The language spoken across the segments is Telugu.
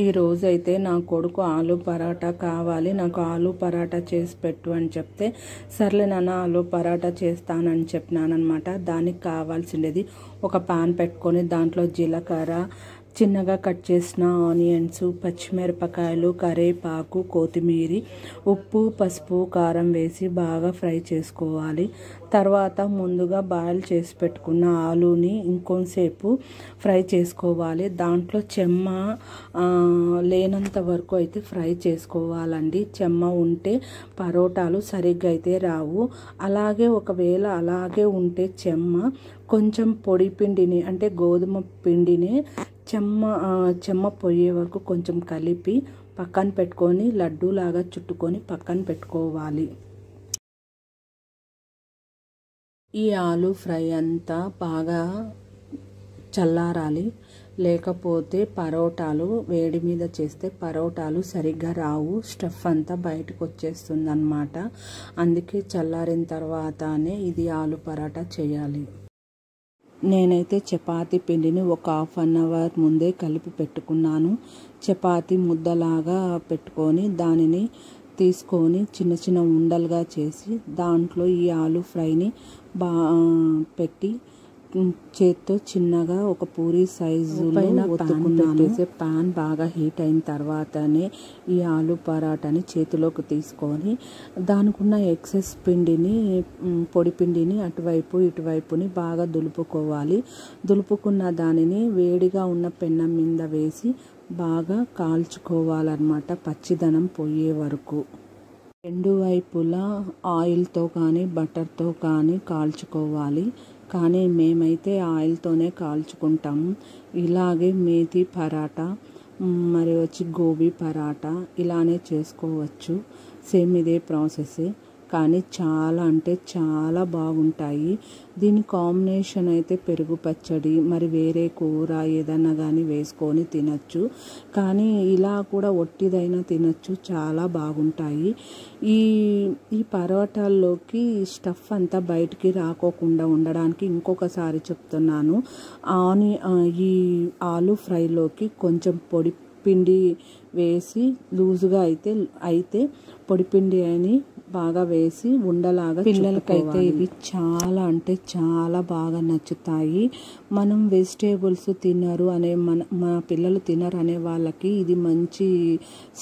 ఈ రోజైతే నా కొడుకు ఆలు పరాటా కావాలి, నాకు ఆలు పరాటా చేసి పెట్టు అని చెప్తే సర్లే నాన్న ఆలు పరాటా చేస్తానని చెప్పినానమాట. దానికి కావాల్సిండేది ఒక పాన్ పెట్టుకొని దాంట్లో జీలకర్ర, చిన్నగా కట్ చేసిన ఆనియన్స్, పచ్చిమిరపకాయలు, కరివేపాకు, కొత్తిమీర, ఉప్పు, పసుపు, కారం వేసి బాగా ఫ్రై చేసుకోవాలి. తర్వాత ముందుగా బాయిల్ చేసి పెట్టుకున్న ఆలుని ఇంకొంసేపు ఫ్రై చేసుకోవాలి. దాంట్లో చెమ్మ లేనంత వరకు అయితే ఫ్రై చేసుకోవాలండి. చెమ్మ ఉంటే పరోటాలు సరిగ్గా అయితే రావు. అలాగే ఒకవేళ అలాగే ఉంటే కొంచెం పొడి పిండిని అంటే గోధుమ పిండిని చెమ్మ పోయే వరకు కొంచెం కలిపి పక్కన పెట్టుకొని లడ్డూలాగా చుట్టుకొని పక్కన పెట్టుకోవాలి. ఈ ఆలు ఫ్రై అంతా బాగా చల్లారాలి, లేకపోతే పరోటాలు వేడి మీద చేస్తే పరోటాలు సరిగ్గా రావు, స్టఫ్ అంతా బయటకు వచ్చేస్తుంది అన్నమాట. అందుకే చల్లారిన తర్వాతనే ఇది ఆలు పరాటా చేయాలి. నేనైతే చపాతీ పిండిని ఒక 1/2 అవర్ ముందే కలిపి పెట్టుకున్నాను. చపాతీ ముద్దలాగా పెట్టుకొని దానిని తీసుకొని చిన్న చిన్న ఉండలుగా చేసి దాంట్లో ఈ ఆలు ఫ్రైని పెట్టి చేత్తో చిన్నగా ఒక పూరి సైజులో ఒత్తుకున్నాను. పాన్ బాగా హీట్ అయిన తర్వాతనే ఈ ఆలు పరాటాని చేతిలోకి తీసుకొని దానికి ఉన్న ఎక్సెస్ పిండిని, పొడి పిండిని అటువైపు ఇటువైపుని బాగా దులుపుకోవాలి. దులుపుకున్న దానిని వేడిగా ఉన్న పెన్నం మీద వేసి బాగా కాల్చుకోవాలన్నమాట, పచ్చిదనం పోయే వరకు. రెండు వైపులా ఆయిల్తో కానీ బటర్తో కానీ కాల్చుకోవాలి. కానీ మేమైతే ఆయిల్తోనే కాల్చుకుంటాము. ఇలాగే మేథీ పరాటా, మరి గోబీ పరాటా ఇలానే చేసుకోవచ్చు. సేమ్ ఇదే ప్రాసెస్, కానీ చాలా అంటే చాలా బాగుంటాయి. దీని కాంబినేషన్ అయితే పెరుగు పచ్చడి, మరి వేరే కూర ఏదన్నా కానీ వేసుకొని తినచ్చు. కానీ ఇలా కూడా ఒట్టిదైనా తినచ్చు, చాలా బాగుంటాయి. ఈ పరోటాల్లోకి స్టఫ్ అంతా బయటికి రాకోకుండా ఉండడానికి ఇంకొకసారి చెప్తున్నాను, ఈ ఆలు ఫ్రైలోకి కొంచెం పొడి పిండి వేసి లూజుగా అయితే పొడి పిండి అని బాగా వేసి ఉండలాగా. పిల్లలకైతే ఇవి చాలా అంటే చాలా బాగా నచ్చుతాయి. మనం వెజిటేబుల్స్ తినరు అనే మన పిల్లలు తినరు అనే వాళ్ళకి ఇది మంచి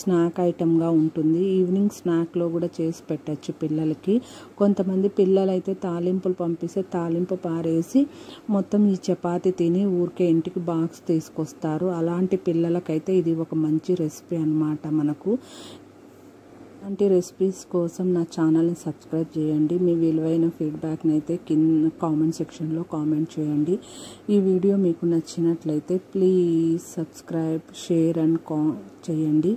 స్నాక్ ఐటమ్గా ఉంటుంది. ఈవినింగ్ స్నాక్లో కూడా చేసి పెట్టచ్చు పిల్లలకి. కొంతమంది పిల్లలైతే తాలింపులు పంపిస్తే తాలింపు పారేసి మొత్తం ఈ చపాతీ తిని ఊరికే ఇంటికి బాక్స్ తీసుకొస్తారు. అలాంటి పిల్లలకైతే ఇది ఒక మంచి రెసిపీ అన్నమాట. మనకు అలాంటి రెసిపీస్ కోసం నా ఛానల్ని సబ్స్క్రైబ్ చేయండి. మీ విలువైన ఫీడ్బ్యాక్ని అయితే కింద కామెంట్ సెక్షన్లో కామెంట్ చేయండి. ఈ వీడియో మీకు నచ్చినట్లయితే ప్లీజ్ సబ్స్క్రైబ్, షేర్ అండ్ చేయండి.